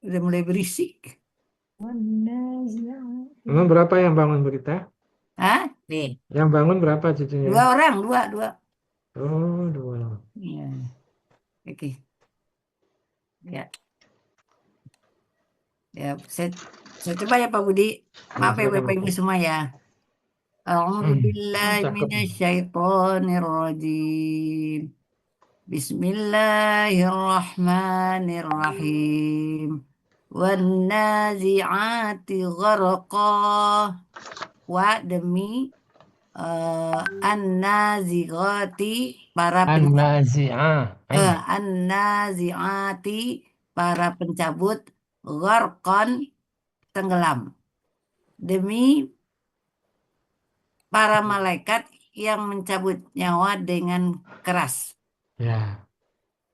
Udah mulai berisik. Emang berapa yang bangun berita? Hah? Nih, Yang bangun berapa cucunya? 2 orang, dua. Oh, dua. Iya, oke. Ya, ya. Saya coba ya Pak Budi. Ya, Maaf ya silakan Bapak Bapak. Ibu semua ya. A'udzu billahi Cakep. minasyaitonir rajim. Bismillahirrahmanirrahim. Wan nazi'ati gharqa. Wa demi an-nazigati para An-nazi'ah. an-nazi'ati para pencabut gharqan tenggelam demi para malaikat yang mencabut nyawa dengan keras. Ya.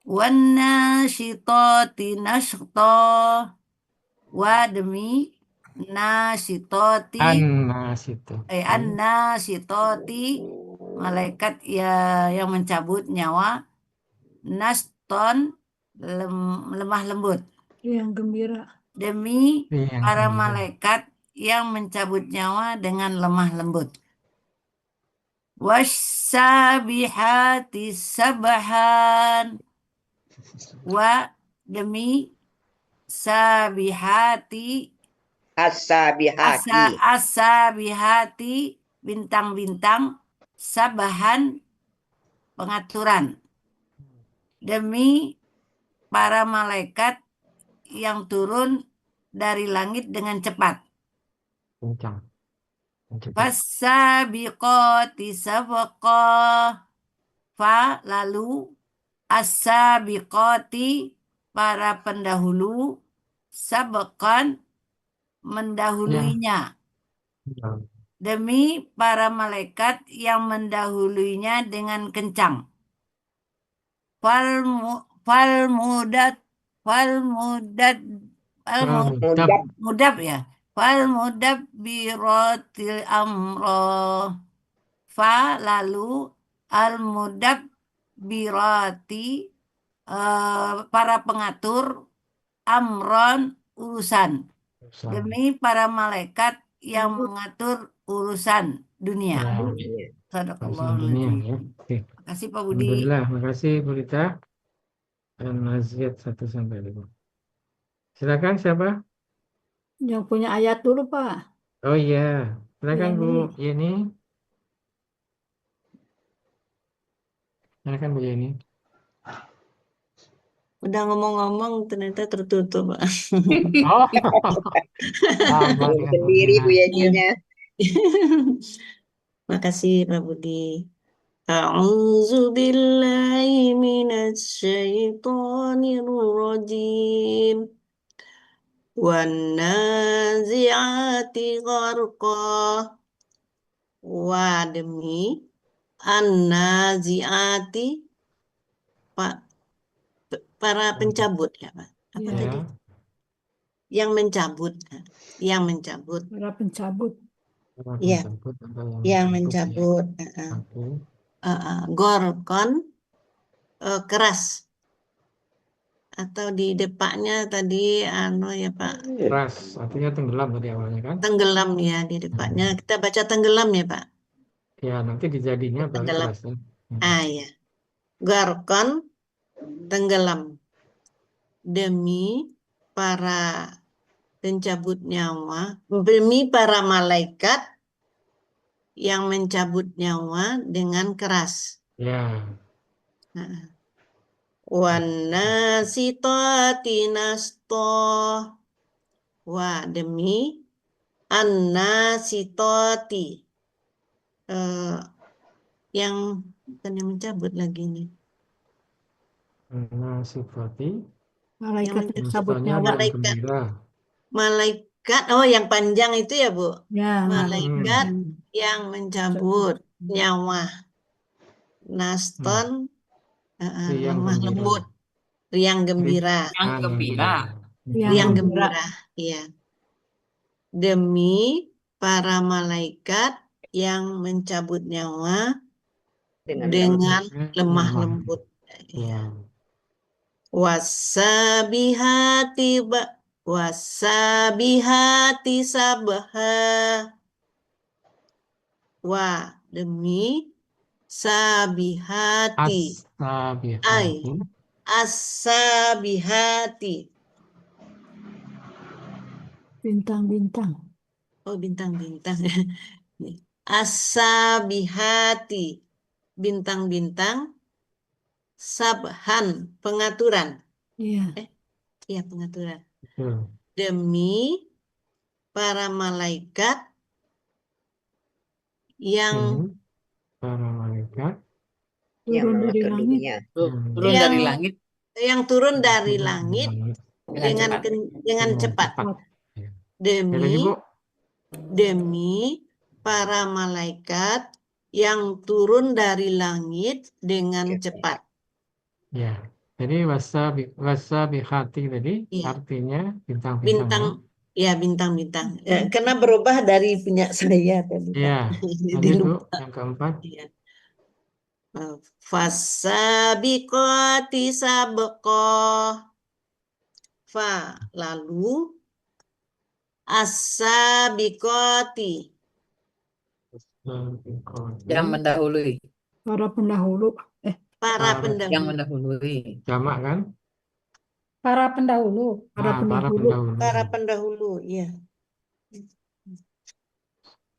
Wannasyitati nashta wa demi nasyitati An-nasitati. annasyitati malaikat ya yang mencabut nyawa naston lemah lembut Yang gembira. demi Yang para gembira. malaikat yang mencabut nyawa dengan lemah lembut. Wassabihati sabhan wa demi sabihati As-sabihati. asabihati bintang-bintang sabahan pengaturan demi para malaikat yang turun dari langit dengan cepat. Kencang. Cepat. Fasabiqati sabqa fa lalu as-sabiqati para pendahulu sabqan mendahuluinya Ya. demi para malaikat yang mendahuluinya dengan kencang. Falmudat falmudat falmud Mudab. mudab ya. Falmudab birotil amro. Fa lalu al-mudab birati para pengatur amron urusan demi para malaikat yang mengatur urusan dunia. Ya. Iya. Urusan dunia Sadaqallahul ya. Oke. Makasih Pak Budi. Alhamdulillah. Makasih Bu Rita. An-Naziat 1-5. Silakan siapa? Yang punya ayat dulu, Pak. Oh iya. Silakan Bu Yeni. Yeni. Silakan Bu Yeni. Udah ngomong-ngomong ternyata tertutup, Pak. Oh, sama Belum dengan Bu sendiri Gina. Bu Yeninya. Makasih Pak Budi. A'udzu billahi minasy syaithanir rajim. Wan nazi'ati gharqa. Wa demi an-nazi'ati Pak para pencabut ya, Pak. Apa Ya. tadi? Ya. Yang mencabut. Yang mencabut. Para pencabut. Iya, Mencabut atau yang mencabut ya. mencabut. Oke. Gorkon keras atau di depannya tadi ya Pak, Keras, artinya tenggelam tadi awalnya kan? tenggelam ya di depannya. Kita baca tenggelam ya Pak. Ya, nanti dijadinya baru Tenggelam. keras ya. Ya. Gorkon tenggelam demi para pencabut nyawa, demi para malaikat yang mencabut nyawa dengan keras. Ya. Wanasitati nasto wa demi an-nasitati yang bukan yang mencabut lagi nih. Nasifati. Malaikat Yang yang cabut Mustanya nyawa. dengan malaikat gembira. malaikat yang panjang itu ya Bu. Ya, Malaikat yang mencabut nyawa. Naston Riang lemah gembira. lembut, riang gembira. Yang gembira. Riang gembira, iya. Demi para malaikat yang mencabut nyawa dengan lemah lembut. Ya. Wasabihati Wasabihati sabha. Wa demi sabihati. As-sabihati. As-sabihati. Bintang-bintang. Oh, bintang-bintang. As-sabihati. Bintang-bintang. Sabhan. Pengaturan. Iya. Iya, pengaturan. Betul. Demi para malaikat yang Ini para malaikat Turun dari langit. Turun Yang- dari langit yang turun dari turun langit dengan cepat. dengan cepat. Ya, Demi lagi, Bu. demi para malaikat yang turun dari langit dengan cepat. Ya. Jadi wasabihati tadi Iya. artinya bintang-bintang. Bintang, ya bintang-bintang. Ya, karena berubah dari punya saya tadi, Ya. Pak. Lanjut, Jadi Bu. lupa. Yang keempat. Iya. Fasabiqati sabqah. Fa lalu as-sabiqati Yang mendahului. Para pendahulu. para Para- pendahulu. Yang mendahului. Jamak kan? Para pendahulu. Para Para pendahulu. pendahulu. Para pendahulu, ya.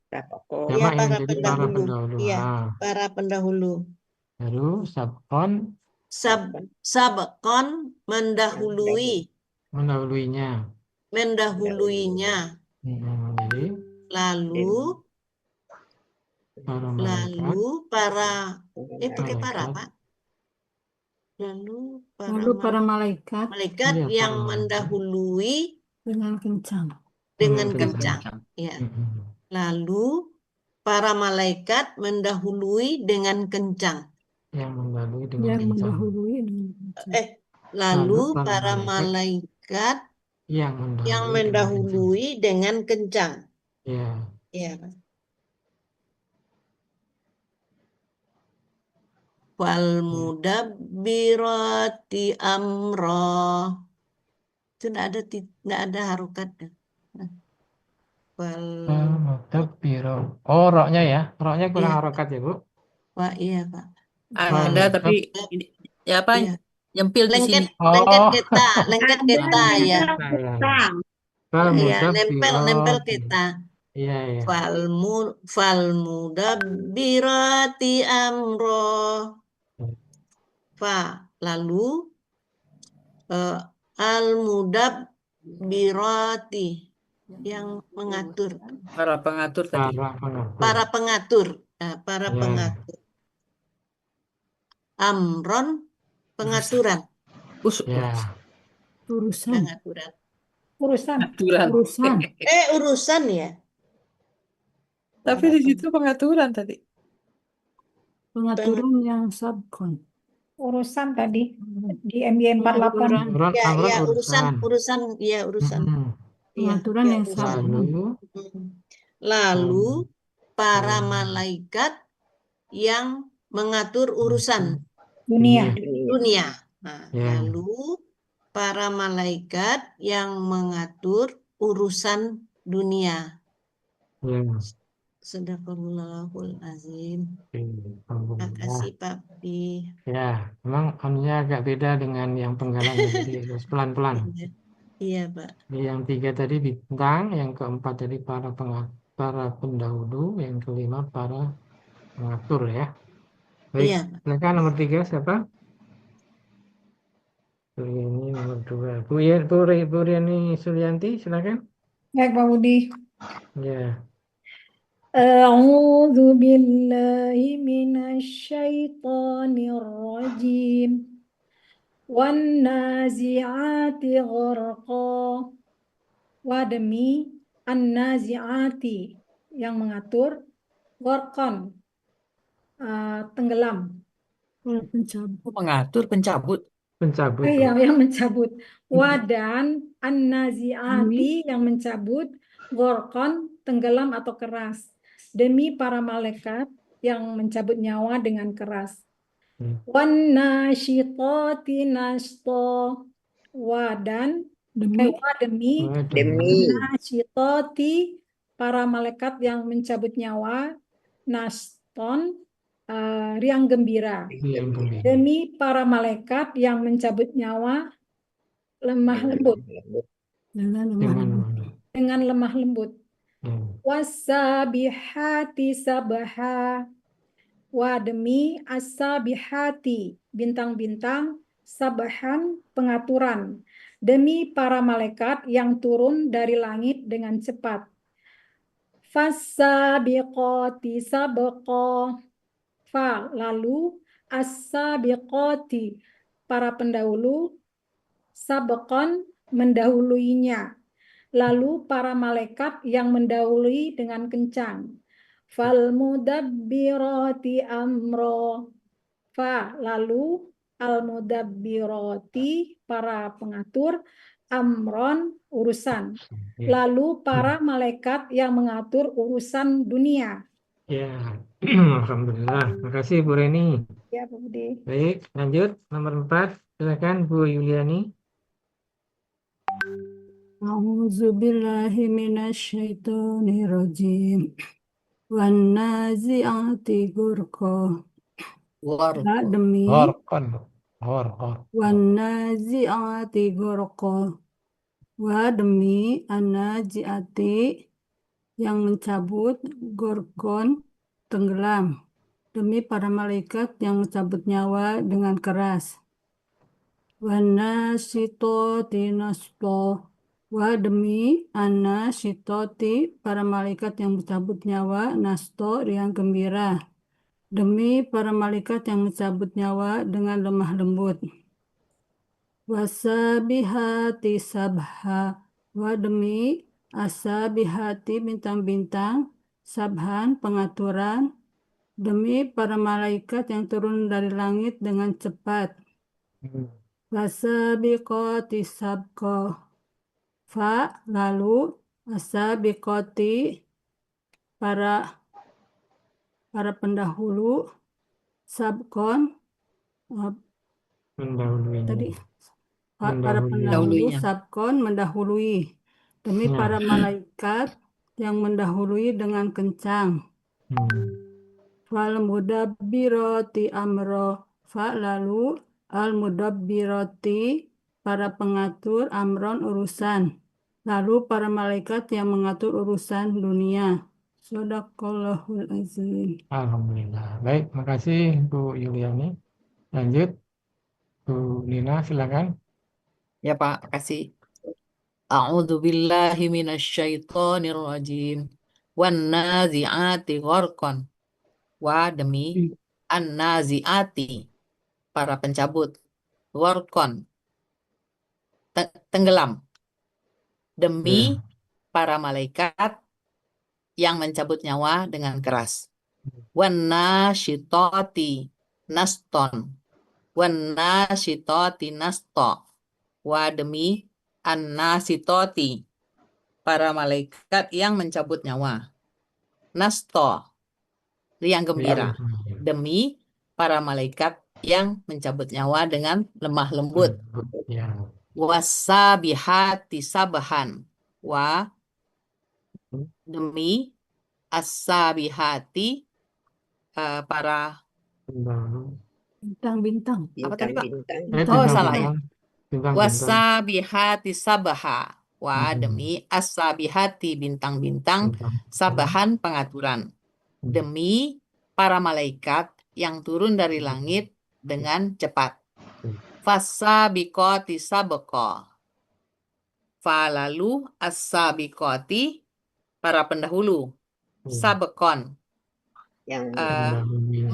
Jamak Ya, yang para jadi para pendahulu. pendahulu. Iya, Ah. para pendahulu. Lalu sabkon Sabkon mendahului, mendahuluinya. mendahuluinya. Jadi Lalu para malaikat. para pakai para, Malaikat. Pak. Lalu Lalu para malaikat malaikat Iya, yang para malaikat. mendahului dengan kencang. dengan Dengan kencang. Ya. Mm-mm. Lalu para malaikat mendahului dengan kencang. Yang mendahului dengan Yang kencang. mendahului dengan kencang. Lalu para para malaikat malaikat yang yang mendahului dengan mendahului dengan kencang. kencang. Ya. Ya. Wal mudabbirati amra. Itu enggak ada harokatnya. Wal Mudabbiro. Oh, roknya ya. Roknya kurang Iya. harokat ya, Bu. Wah, iya, Pak. Ada tapi ya apa? Iya. Nyempil di sini. Lengket kita ya. Iya, nempel kita. Iya, iya. Fal mudabbirati amro. Fa lalu al mudabbirati yang mengatur. Para pengatur tadi. Para pengatur. Para Ya. pengatur. Amron pengaturan. Ya. Urusan. Pengaturan. Urusan. Pengaturan. Urusan. Urusan ya. Tapi di situ pengaturan tadi. Pengaturan yang sabkon. Urusan tadi di MY 48. Amron, Ya, amron ya urusan. urusan. Mm-mm. Pengaturan Ya, yang urusan. sabkon. Lalu para malaikat yang mengatur urusan Dunia. dunia. Nah, Ya. lalu para malaikat yang mengatur urusan dunia. Ya. Sadaqallahul azim. Terima Alhamdulillah. kasih Pak Pi. Ya, memang anunya agak beda dengan yang penggalannya, jadi harus pelan-pelan. Iya, Pak. Jadi yang 3 tadi bintang, yang keempat tadi para pendahulu, yang kelima para pengatur ya. Baik, Iya. silakan nomor 3 siapa? Ini nomor 2. Bu Riani Sulianti, silakan. Baik, Pak Budi. Ya. A'udzu billahi minasyaitonir rajim. Wan nazi'ati gharqa. Wa demi an-nazi'ati yang mengatur gharqan tenggelam. Para pencabut. Mengatur pencabut. Pencabut. Yang mencabut. Wa dan an-nazi'ati yang mencabut gharqan tenggelam atau keras. Demi para malaikat yang mencabut nyawa dengan keras. Wan nasyitati nashta. Wa dan Demi demi Wa Demi nasyitoti para malaikat yang mencabut nyawa, naston riang gembira. yang gembira. Demi para malaikat yang mencabut nyawa lemah lembut dengan lemah Dengan lembut. dengan lemah lembut. ya. Wasabihati sabaha. Demi as-sabihati bintang-bintang, sabahan pengaturan. Demi para malaikat yang turun dari langit dengan cepat. Fasabiqati sabqa. Lalu as-sabiqati para pendahulu, sabqan mendahuluinya. Lalu para malaikat yang mendahului dengan kencang. Fal mudabbirati amro. Lalu al mudabbirati para pengatur, amron urusan. Ya. Lalu para malaikat yang mengatur urusan dunia. Ya. Alhamdulillah. Makasih Bu Reni. Ya, Bu Budi. Baik, lanjut nomor 4. Silakan Bu Yuliani. A'udzu billahi minasyaitonir rajim. Wan nazi'ati ghurqa. Demi Horkon. wan nazi'ati ghurqa. Demi an-nazi'ati yang mencabut gorgon tenggelam. Demi para malaikat yang mencabut nyawa dengan keras. Wanasitoti nasto. Demi anasitoti para malaikat yang mencabut nyawa nasto yang gembira. Demi para malaikat yang mencabut nyawa dengan lemah lembut. Wasabihati sabha. Demi asabihati bintang-bintang, sabhan pengaturan. Demi para malaikat yang turun dari langit dengan cepat. Wasabiqati sabqa. Lalu asabiqati para pendahulu, sabqon Mendahului. tadi para Mendahului. pendahulu sabqon mendahului. Demi Ya. para malaikat yang mendahului dengan kencang. Fal mudabbirati amro. Lalu al mudabbirati para pengatur amron urusan. Lalu para malaikat yang mengatur urusan dunia. Shadaqallahul azim. Alhamdulillah. Baik, makasih Bu Yuliani. Lanjut Bu Nina, silakan. Ya Pak, makasih. A'udzu billahi minasyaitonir rajim. Wan nazi'ati gharqan. Demi an-nazi'ati para pencabut, gharqan tenggelam. Demi para malaikat yang mencabut nyawa dengan keras. Wan nasyitati naston. Wan nasyitati nasto. Demi an-nasitoti para malaikat yang mencabut nyawa. Nasto riang gembira. Demi para malaikat yang mencabut nyawa dengan lemah lembut. Ya. Wasabihati sabahan. Demi as-sabihati para Bintang-bintang. apa tadi Pak? bintang-bintang. Salah ya. Bintang-bintang. Wasabihati sabaha. Demi as-sabihati bintang-bintang, sabahan pengaturan. Demi para malaikat yang turun dari langit dengan cepat. Fasabiqati sabqa. Lalu as-sabiqati para pendahulu. Sabqon Yang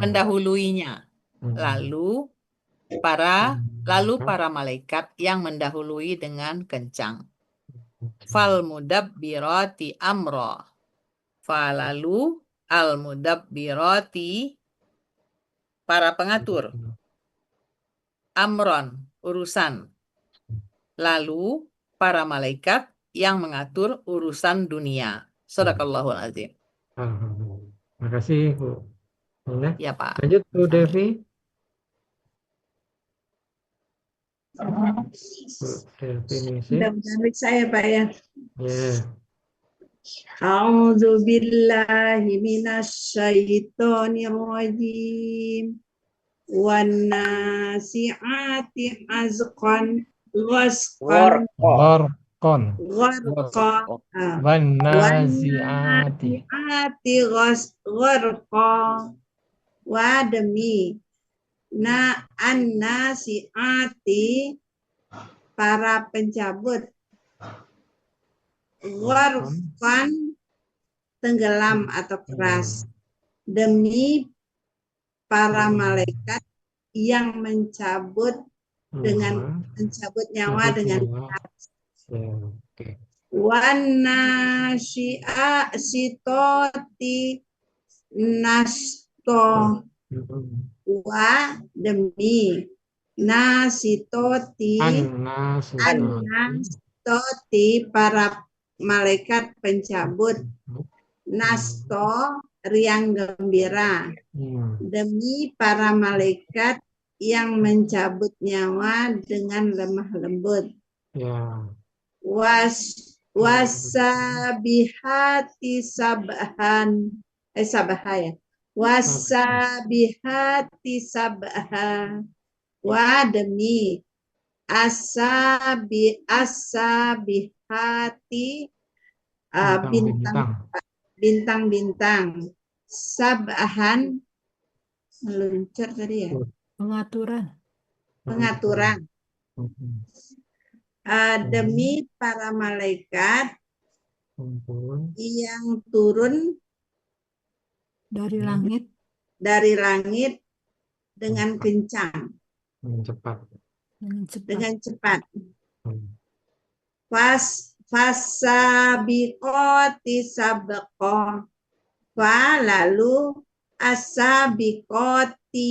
mendahuluinya. Lalu para malaikat yang mendahului dengan kencang. Fal mudabbirati amro. Lalu al mudabbirati para pengatur. Amron urusan. Lalu para malaikat yang mengatur urusan dunia. Shadaqallahul azim. Alhamdulillah. Terima kasih Bu Nina. Ya Pak. Lanjut Bu Devi. Definisi. Mudah-mudahan bisa ya Pak ya. Ya. A'udzu billahi minasyaitonir rajim. Wan nasi'ati azqan ghasqan Gharqan. gharqa. Wan Wan nazi'ati. nasi'ati gharqa. Wa demi an-nasi'ati para pencabut gharqan tenggelam atau keras, demi para malaikat yang mencabut mencabut nyawa dengan keras. Ya, oke. Wan nasyi'ati nasto. Wa demi nasitoti an-nasitoti para malaikat pencabut nasto riang gembira, demi para malaikat yang mencabut nyawa dengan lemah lembut. Ya. Wasabihati sabhan sabha ya. Wasabihati sabha. Wa demi asabihati bintang-bintang. Sabhan meluncur tadi ya. Pengaturan. Demi para malaikat yang turun dari langit dengan kencang, dengan cepat. Fasabiqoti sabqa. Lalu asabiqoti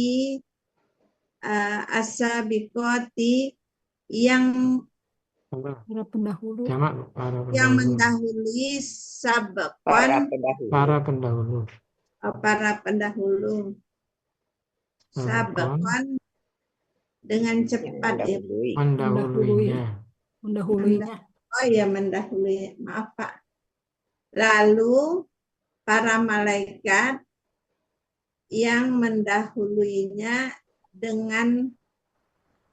yang mendahului sabqan para pendahulu. Sabqan dengan cepat ya. Mendahuluinya. Oh ya, mendahului. Maaf Pak. Lalu para malaikat yang mendahuluinya dengan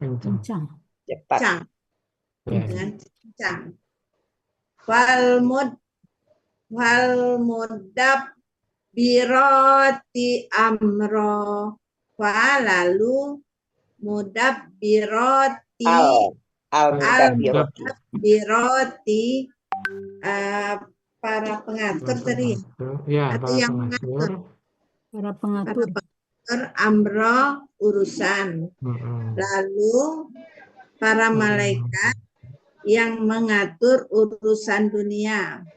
Kencang. kencang. Dengan kencang. Wal mudab biroti amro. Lalu mudab biroti biroti para pengatur tadi ya, atau yang mengatur, Para pengatur. amro urusan. Lalu para malaikat yang mengatur urusan dunia.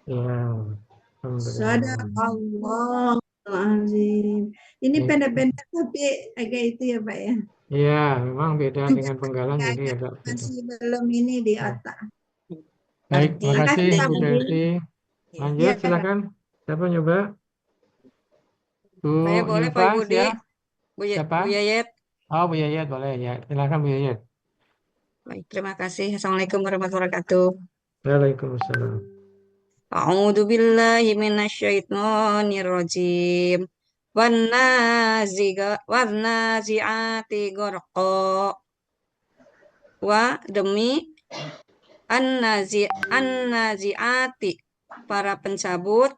Sadaqallahul-azim. Ini pendek-pendek tapi agak itu ya Pak ya. Iya, memang beda dengan penggalan jadi agak beda. Masih belum ini di otak. Baik, terima kasih Makasih, Bu Delvi. Lanjut, Ya, silakan. Siapa nyoba? Bu Saya boleh Pak Yufa, Ibu Budi, siapa? Bu Yayet. Oh, Bu Yayet boleh ya. Silakan Bu Yayet. Baik, terima kasih. Assalamualaikum warahmatullahi wabarakatuh. Waalaikumsalam. A'udzu billahi minasyaitonir rajim. Wan nazi'ati gharqa. Wa demi an-nazi'ati para pencabut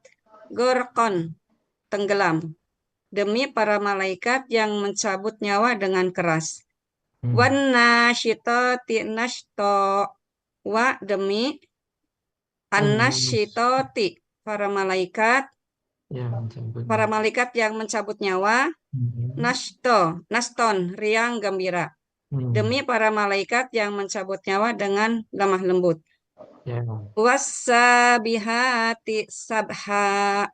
gharqan tenggelam, demi para malaikat yang mencabut nyawa dengan keras. Wan nasyitati nashto. Wa demi an-nasyitati para malaikat yang mencabut nyawa. Naston riang gembira, demi para malaikat yang mencabut nyawa dengan lemah lembut. Wasabihati sabha.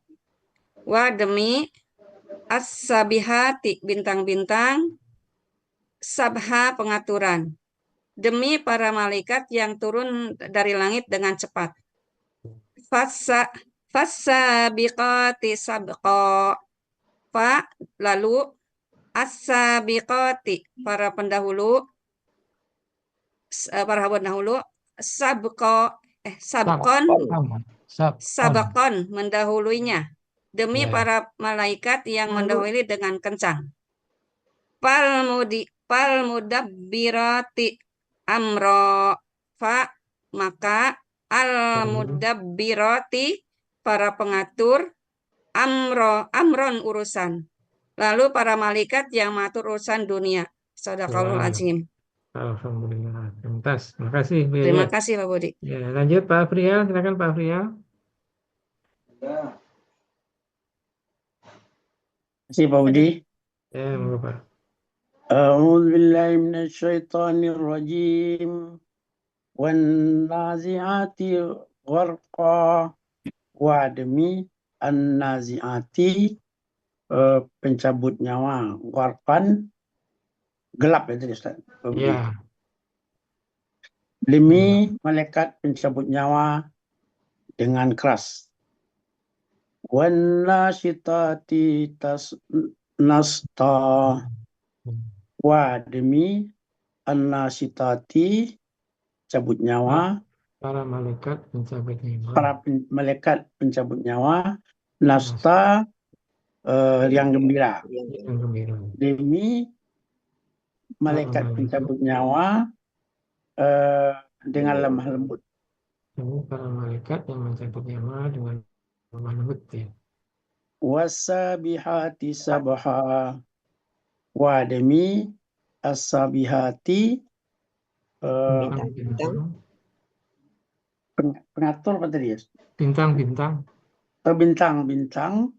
Wa demi as-sabihati bintang-bintang, sabha pengaturan, demi para malaikat yang turun dari langit dengan cepat. Fasabiqati sabqa. Lalu as-sabiqati para pendahulu, para pendahulu, sabkon Sabkon. mendahuluinya, demi Ya. para malaikat yang Lalu. mendahului dengan kencang. Fal mudabbirati amro, maka al mudabbirati para pengatur, amron urusan. Lalu para malaikat yang mengatur urusan dunia. Sadaqallahul Ya. azim. Alhamdulillah. Tuntas. Terima kasih, Bu Terima Yayat. kasih Pak Budi. Ya, lanjut Pak Afrial. Silakan Pak Afrial. Terima kasih Pak Budi. Ya, monggo Pak. A'udzu billahi minasyaitonir rajim. Wan nazi'ati gharqa, wa demi an-nazi'ati pencabut nyawa, gharqan gelap ya tadi Ustaz. Pak Budi. Ya. Demi malaikat pencabut nyawa dengan keras. Wan nasyitati nasta, wa demi an-nasyitati cabut nyawa, Para malaikat pencabut nyawa. malaikat pencabut nyawa, nasta yang gembira. Yang gembira. Demi malaikat malaikat. pencabut nyawa dengan lemah lembut. Ini para malaikat yang mencabut nyawa dengan lemah lembut ya. Wasabihati sabha, wa demi as-sabihati pengatur apa tadi ya? Bintang-bintang. Bintang-bintang,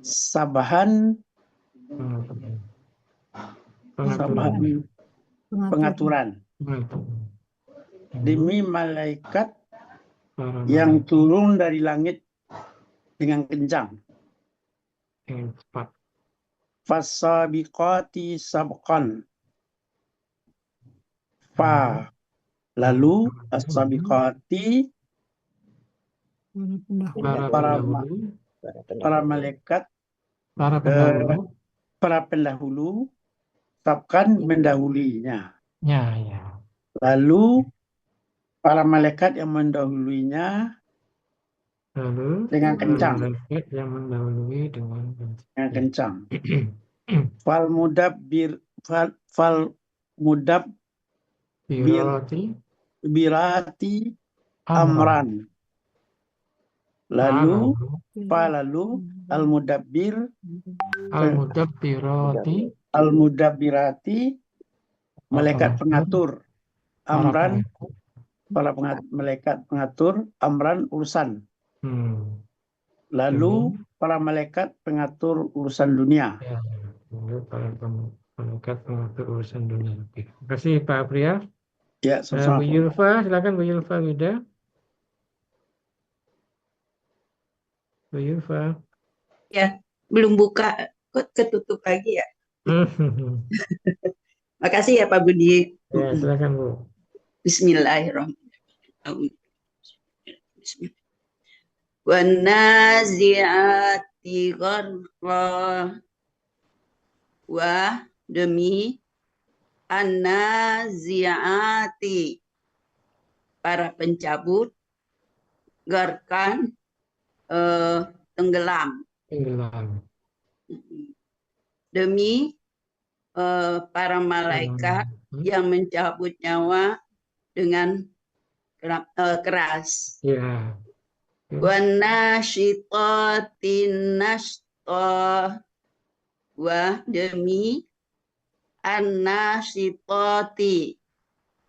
sabahan, pengaturan. Demi malaikat yang turun dari langit dengan kencang. Dengan cepat. Fasabiqati sabqan. Lalu as-sabiqati para malaikat, para pendahulu, sabqan mendahulinya. Ya. Lalu para malaikat yang mendahuluinya dengan kencang. Malaikat yang mendahului dengan kencang. Fal mudabbirati amran. Lalu al-mudabbirati malaikat pengatur amran, malaikat pengatur amran urusan. Lalu para malaikat pengatur urusan dunia. Ya, para malaikat pengatur urusan dunia. Terima kasih Pak Pria. Ya, sama-sama. Bu Yulfa, silakan Bu Yulfa Wida. Bu Yulfa. Ya, belum buka, kok ketutup lagi ya. Makasih ya Pak Budi. Ya, silakan Bu. Bismillahirrahmanirrahim. Wan-nazi'ati gharqa, wa demi an-nazi'ati para pencabut, gharqan tenggelam. Demi para malaikat yang mencabut nyawa dengan keras. Ya. Wan-nasyitati nashta, wa demi an-nasyitati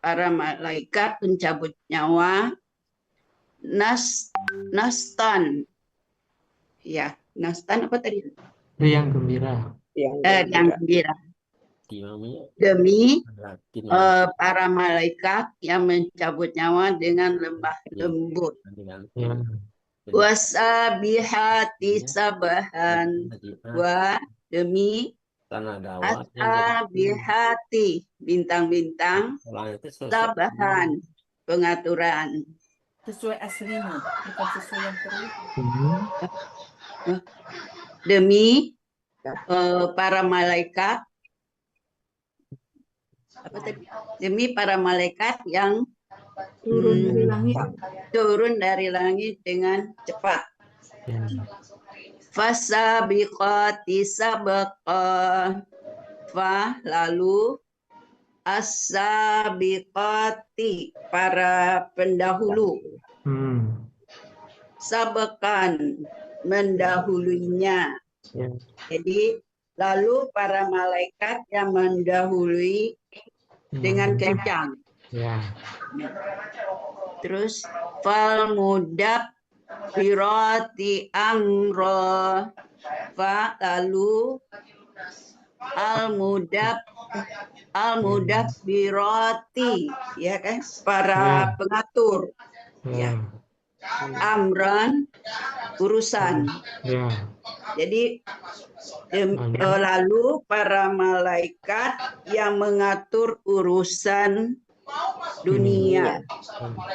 para malaikat pencabut nyawa, nastan. Ya, nastan apa tadi? Yang gembira. Yang gembira. Demi para malaikat yang mencabut nyawa dengan lemah lembut. Wasabihati sabahan, wa demi asabihati bintang-bintang, sabahan pengaturan. Sesuai aslinya, bukan sesuai yang perlu. Demi para malaikat apa tadi? Demi para malaikat yang turun dari langit. turun dari langit dengan cepat. Ya. Fasabiqati sabqa. Lalu as-sabiqati, para pendahulu. Sabakan, mendahulunya. Ya. Jadi lalu para malaikat yang mendahului dengan kencang. Ya. Terus fal mudab birati amro. Lalu al mudab birati, ya kan, para pengatur. Ya. Amran, urusan. Ya. Jadi lalu para malaikat yang mengatur urusan dunia.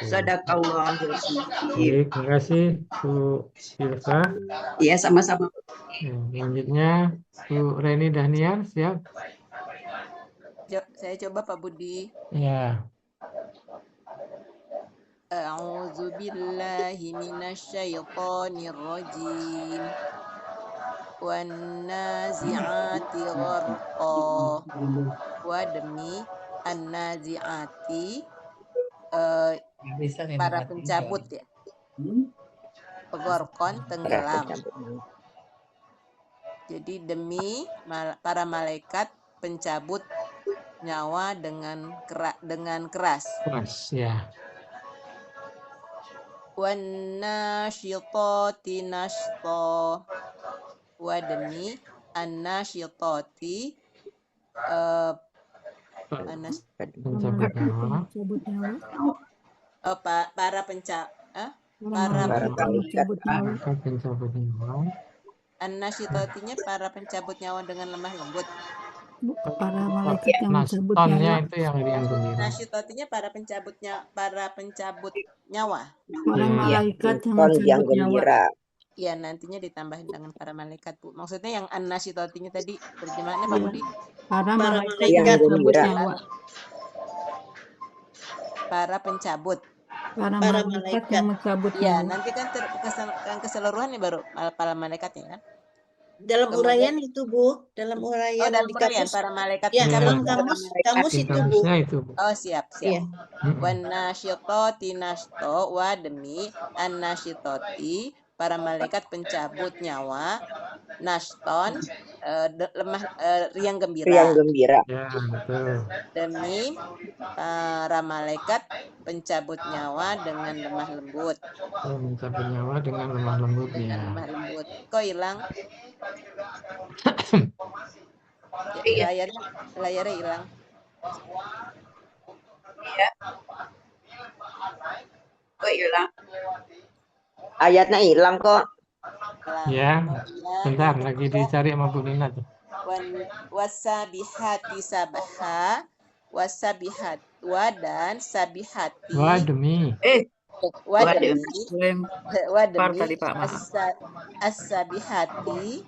Sadaqallahul azim. Baik, terima kasih Bu Silva. Iya, sama-sama. Ya, selanjutnya Bu Reni Dahniar, siap? Saya coba Pak Budi. Ya. A'udzu billahi minasyaitonir rajim. Wan nazi'ati gharqa. Wa demi an-nazi'ati para pencabut ya. Gharqan, tenggelam. Jadi demi para malaikat pencabut nyawa dengan keras. Keras, ya. Wan nasyitati nashta. Wa demi an-nasyitati pencabut nyawa. Para pencabut nyawa. An-nasyitatinya para pencabut nyawa dengan lemah lembut. Para malaikat yang mencabut Nastonnya nyawa. itu yang gembira. Nasyitatinya para pencabut nyawa. Para malaikat yang mencabut nyawa. Ya, nantinya ditambahin dengan para malaikat, Bu. Maksudnya yang an-nasyitatinya tadi terjemahannya Pak Budi? Para malaikat yang mencabut nyawa. Para pencabut. Para malaikat yang mencabut nyawa. Ya, nanti kan keseluruhan baru para malaikatnya kan? Dalam uraian itu, Bu, dalam uraian dalam di uraian kamus. para malaikat Ya, pencabut. dalam kamus itu, Bu. Itu, Bu. Oh, siap. Iya. Wan nasyitati nashto, wa demi an-nasyitati para malaikat pencabut nyawa, nashton riang gembira. Ya, betul. Demi para malaikat pencabut nyawa dengan lemah lembut. Mencabut nyawa dengan lemah lembut, ya. Lemah lembut. Kok hilang? Layarnya hilang. Iya. Kok hilang? Ayatnya hilang kok. Ya, bentar lagi dicari sama Bu Nina tuh. Wasabihati sabha, wasabihati dan sabihati. Wa demi. As-sabihati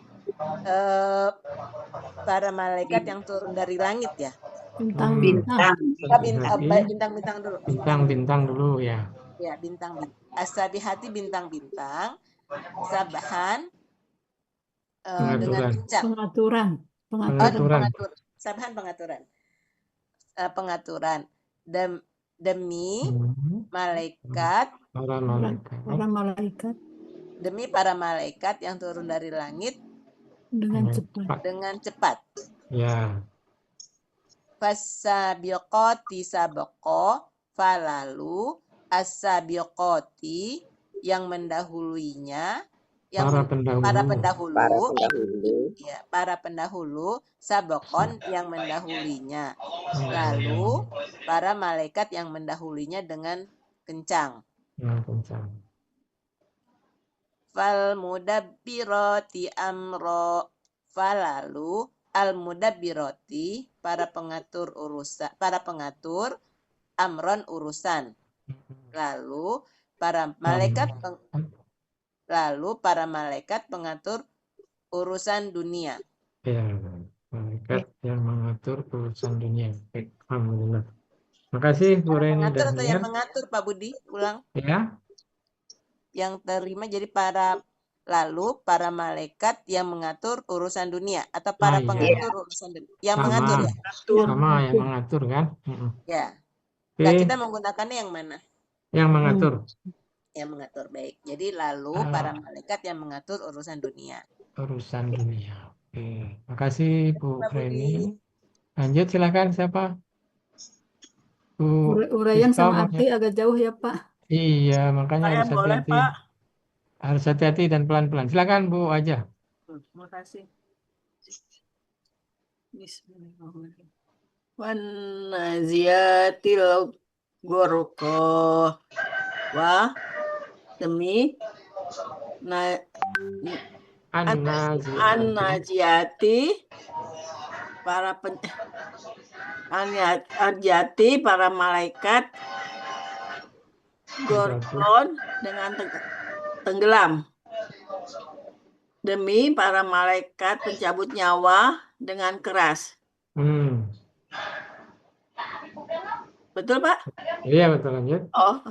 para malaikat yang turun dari langit ya. Bintang-bintang. Bintang-bintang dulu. Bintang-bintang dulu ya. Ya, bintang-bintang. As-sabihati bintang-bintang. Sabahan dengan kencang. Sabahan pengaturan. Demi malaikat. Para malaikat. Demi para malaikat yang turun dari langit dengan cepat. Ya. Fasabiqati sabqa, falalu as-sabiqati yang mendahuluinya, yang para pendahulu, sabqon yang mendahulunya. Lalu para malaikat yang mendahulunya dengan kencang. Fal mudabbirati amro, falalu al mudabbirati para pengatur amron urusan. Lalu para malaikat pengatur urusan dunia. Ya, malaikat yang mengatur urusan dunia. Baik, alhamdulillah. Makasih Bu Para Reni pengatur dan atau yang Niar. mengatur, Pak Budi? Ulang. Ya, Yang terima jadi lalu para malaikat yang mengatur urusan dunia atau para iya, pengatur urusan dunia. Yang mengatur sama, ya? sama yang mengatur kan. Ya. Nah, Oke, kita menggunakannya yang mana? yang mengatur. Yang mengatur, baik. Jadi lalu para malaikat yang mengatur urusan dunia. Urusan dunia. Oke, makasih Bu Pak Budi. Reni. Lanjut silakan siapa? Bu Uraian Rizka sama mau arti agak jauh ya Pak. Iya, makanya Saya harus boleh, hati-hati. Pak. Harus hati-hati dan pelan-pelan. Silakan Bu aja. Terima kasih. Bismillahirrahmanirrahim. Wan naziatil ghurqa wa demi na an-najiati para malaikat gorkon dengan tenggelam demi para malaikat pencabut nyawa dengan keras. Betul Pak? Iya betul, lanjut. Oh,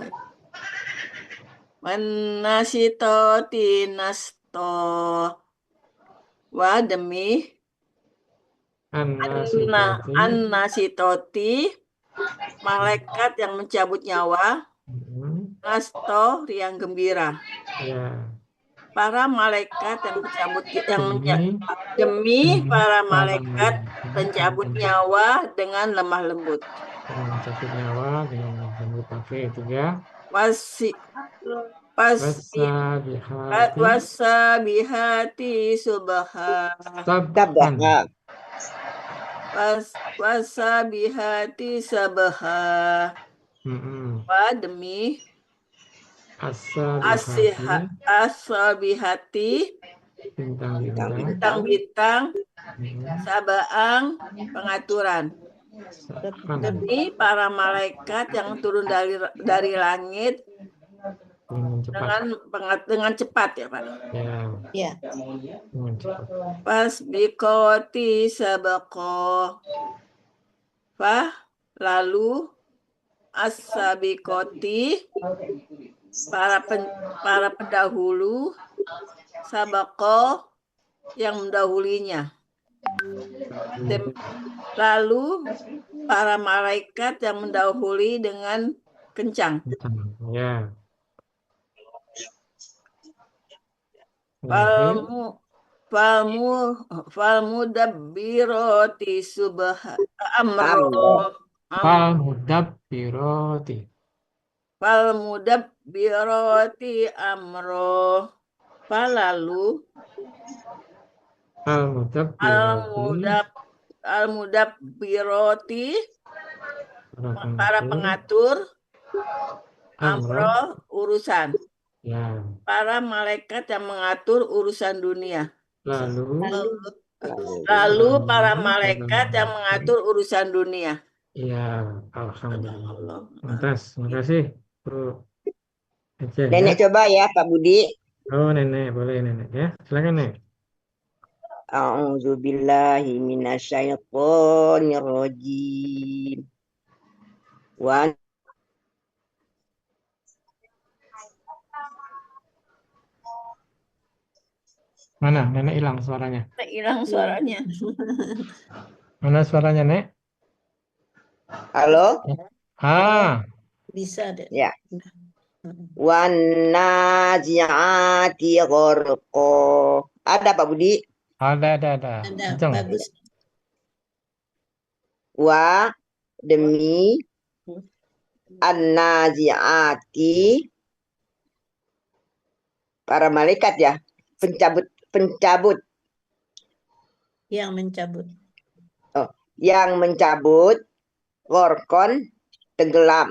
manasitoti nasto wa demi An-nasitoti malaikat yang mencabut nyawa, nasto yang gembira. Ya. Para malaikat yang demi para malaikat pencabut nyawa dengan lemah lembut. Mencabut nyawa dengan lemah lembut. Oke, itu ya. Wasabihati subha. Wasabihati sabha. Wa demi asabihati bintang-bintang sabaang pengaturan. Demi para malaikat yang turun dari langit dengan cepat ya Pak. Ya. Pas bikoti sabako. Lalu as-sabikoti para pendahulu sabako yang mendahulinya. Lalu para malaikat yang mendahului dengan kencang. Ya. Falmudabbiroti amro. Falmudabbiroti amro. Lalu Al-mudabbiroti para pengatur amro urusan. Ya. Para malaikat yang mengatur urusan dunia. Lalu para malaikat yang mengatur urusan dunia. Iya, alhamdulillah. Lantas, terima kasih Bu Ece, Nenek ya. coba ya Pak Budi. Oh nenek, boleh nenek ya. Silakan Nek. A'udzubillahi minasyaitonirrajim. Mana? Nenek hilang suaranya. Hilang suaranya. Mana suaranya, Nek? Halo? Bisa deh. Ya. Wan nazi'ati gharqa. Ada Pak Budi? Ada. Bagus. Wa demi an-nazi'ati para malaikat ya, pencabut Yang mencabut. Oh, yang mencabut gharqan tenggelam.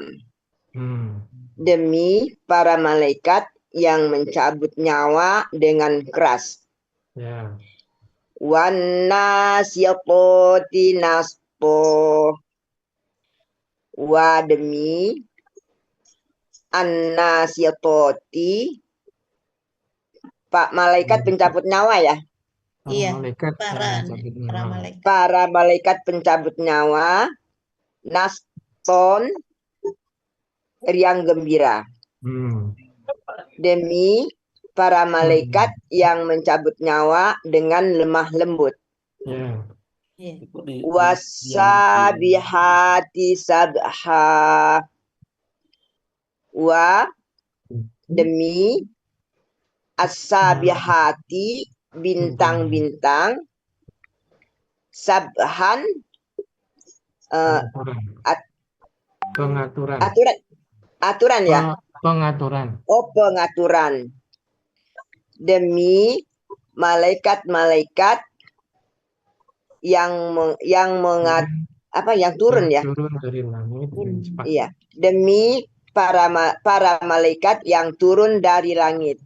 Demi para malaikat yang mencabut nyawa dengan keras. Ya. Wan nasiyati naspo. Wa demi an-nasiyati Pak malaikat pencabut nyawa ya. Para Iya, malaikat yang para mencabut para nyawa. malaikat. Para malaikat pencabut nyawa, naston riang gembira. Demi para malaikat yang mencabut nyawa dengan lemah lembut. Ya. Iya. Wasabihati sabha. Wa demi as-sabihati bintang-bintang, sabhan Pengaturan. aturan ya. Pengaturan. Oh, pengaturan. Demi malaikat-malaikat yang turun ya. Turun dari langit dengan cepat. Iya. Demi para malaikat yang turun dari langit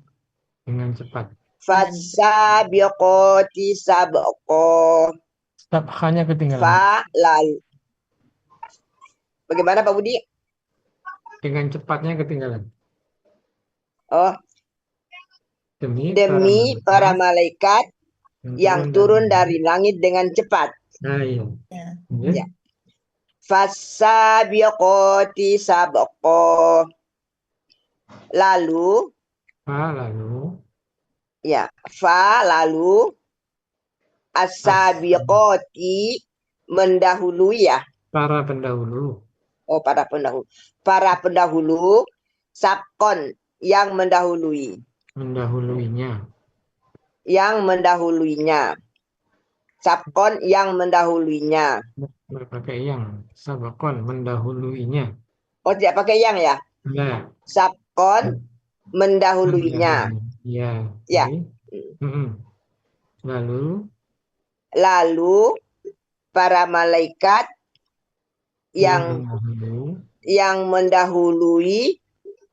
Dengan cepat. fasabiqati sabqa. Sabhanya ketinggalan. Fa lalu. Bagaimana Pak Budi? Dengan cepatnya ketinggalan. Oh, demi para malaikat yang turun dari langit dengan cepat. Nah, iya. Ya. Fasabiqati sabqa. Lalu ya, lalu as-sabiqati mendahului ya. Para pendahulu. Oh, para pendahulu. Para pendahulu sabqon yang mendahului. Mendahuluinya. Yang mendahuluinya. Sabqon yang mendahuluinya. Pakai yang. Sabqon mendahuluinya. Oh, tidak pakai yang ya? Nah. Sabqon mendahuluinya. Ya. Ya. Lalu para malaikat yang mendahului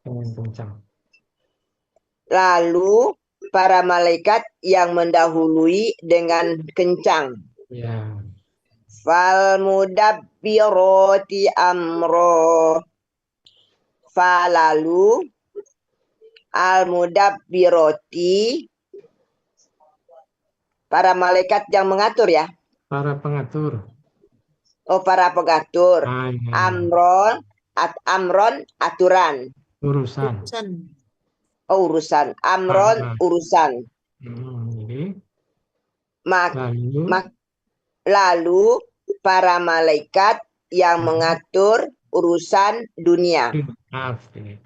dengan kencang. Lalu para malaikat yang mendahului dengan kencang. Ya. Fal mudabbirati amro. Lalu al mudabbirati para malaikat yang mengatur ya. Para pengatur. Oh, para pengatur. Amron aturan. Urusan. Oh, urusan. Amron urusan. Lalu para malaikat yang mengatur urusan dunia.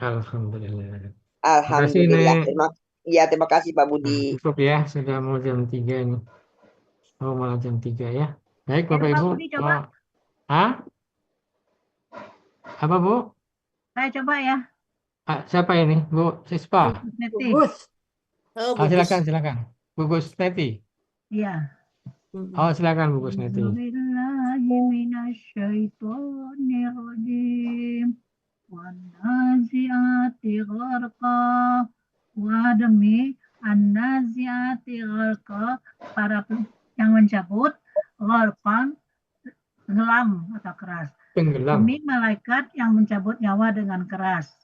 Alhamdulillah. Alhamdulillah. Terima kasih Pak Budi. Cukup ya, sudah mau jam 3 nih. Oh, malah jam 3 ya. Baik Bapak Ibu. Apa Bu? Saya coba ya. Siapa ini? Bu Sispa? Gugus. Silakan. Bu Gus Neti. Iya. Oh, silakan Bu Gus Neti. Wanaziati gharqa. Demi an-naziati gharqa, para yang mencabut, gharqan tenggelam atau keras. Demi malaikat yang mencabut nyawa dengan keras.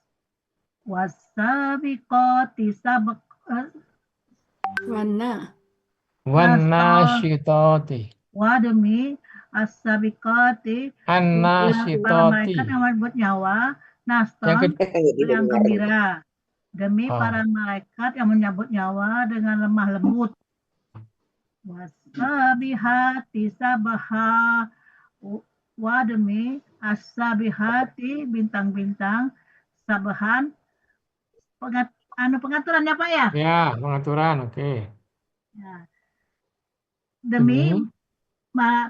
Wasabiqati Wanasyitati. Demi as-sabiqati para malaikat yang mencabut nyawa, naston yang gembira. Demi para malaikat yang menyambut nyawa dengan lemah lembut. Wasabihati sabaha. Demi as-sabihati bintang-bintang, sabahan pengaturannya Pak ya? Ya, pengaturan, oke. Ya. Demi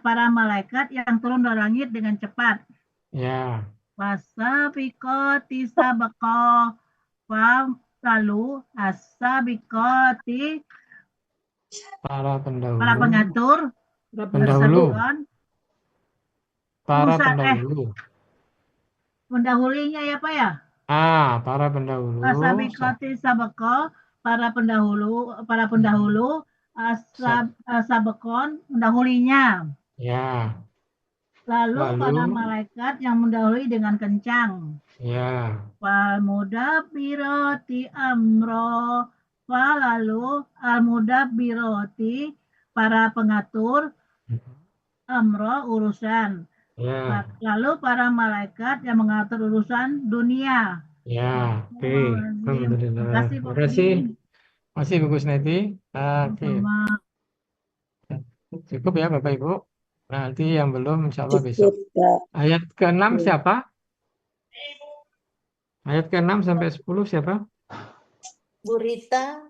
para malaikat yang turun dari langit dengan cepat. Ya. Wasabiqati sabaqa. Lalu as-sabiqati para pendahulu. Para pengatur. Pendahulu. Para pendahulu. Pendahulinya ya Pak ya? Para pendahulu. As-sabiqati sabaqa, para pendahulu, as-sabaqon mendahulinya. Ya. Lalu para malaikat yang mendahului dengan kencang. Ya. Wal mudabbirati amro. Lalu al mudabbirati para pengatur amro urusan. Ya, Lalu para malaikat yang mengatur urusan dunia. ya, oke. Terima kasih, Terima Pak kasih. Budi. Masih Bu Kusneti. Oke, cukup ya Bapak Ibu. Nanti yang belum insya Allah besok. Cukup, Kak. Ayat ke-6 siapa? Ayat ke-6 sampai 10 siapa? Burita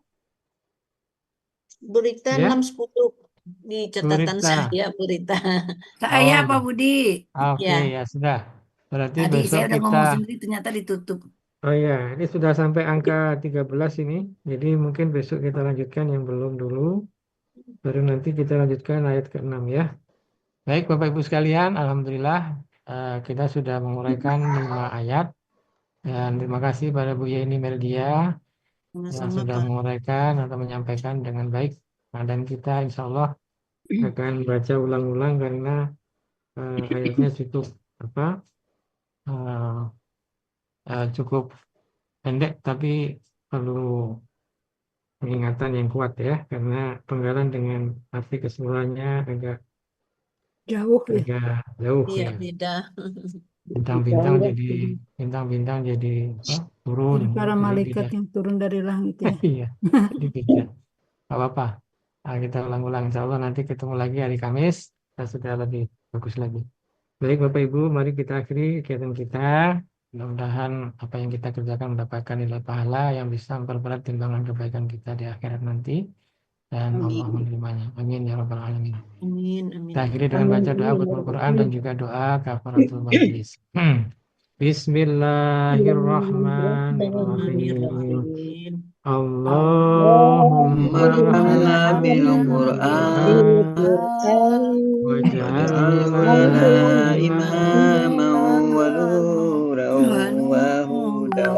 Ya, 6-10 di catatan Burita. saya, Burita. Saya Oh, Pak Budi. oke Ya. ya sudah. Berarti Tadi besok saya udah kita. ngomong sendiri ternyata ditutup. Oh ya, ini sudah sampai angka 13 ini. Jadi mungkin besok kita lanjutkan yang belum dulu. Baru nanti kita lanjutkan ayat ke-6 ya. Baik Bapak Ibu sekalian, Alhamdulillah kita sudah menguraikan 5 ayat. Dan terima kasih pada Bu Yeni Meldia yang Sama-sama, sudah Pak. menguraikan atau menyampaikan dengan baik. Nah, dan kita insya Allah akan baca ulang-ulang karena ayatnya cukup cukup pendek tapi perlu peningatan yang kuat ya karena penggalan dengan arti keseluruhannya agak Jauh ya. jauh Iya, ya. beda. Bintang-bintang jadi turun. Jadi para Jadi malaikat beda. yang turun dari langit ya. Iya, jadi beda. Gak apa-apa. Nah, kita ulang-ulang. Insya Allah nanti ketemu lagi hari Kamis. Kita sudah lebih bagus lagi. Baik Bapak Ibu, mari kita akhiri kegiatan kita. Mudah-mudahan apa yang kita kerjakan mendapatkan nilai pahala yang bisa memperberat timbangan kebaikan kita di akhirat nanti. Dan Allah menerimanya. Amin ya rabbal alamin. Amin, amin. Kita akhiri dengan baca doa buat Al-Quran dan juga doa kafaratul majlis. Bismillahirrahmanirrahim. Allahumma Warhamna bil Qur'an waj'alna imaman wa nuran wa hudan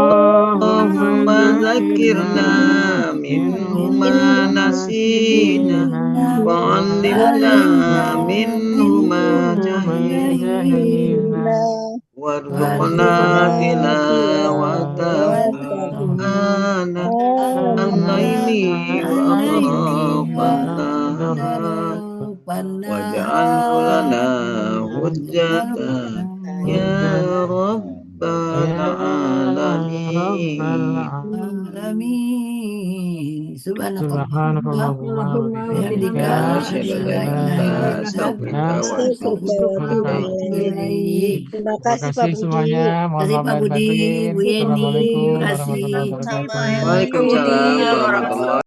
Allahumma zakirna minhu ma nasina wa 'allimna minhu ma jahilna warzuqna tilawatahu ana al-laili wa atrafan nahar waj'alhu lana hujjatan ya rabbal alamin. Subhanakallahumma wa bihamdika asyhadu an la ilaha illa anta Terima kasih Pak Budi. semuanya. Mohon maaf lahir batin. Bu Yeni, Assalamualaikum terima kasih. warahmatullahi wabarakatuh. Waalaikumsalam warahmatullahi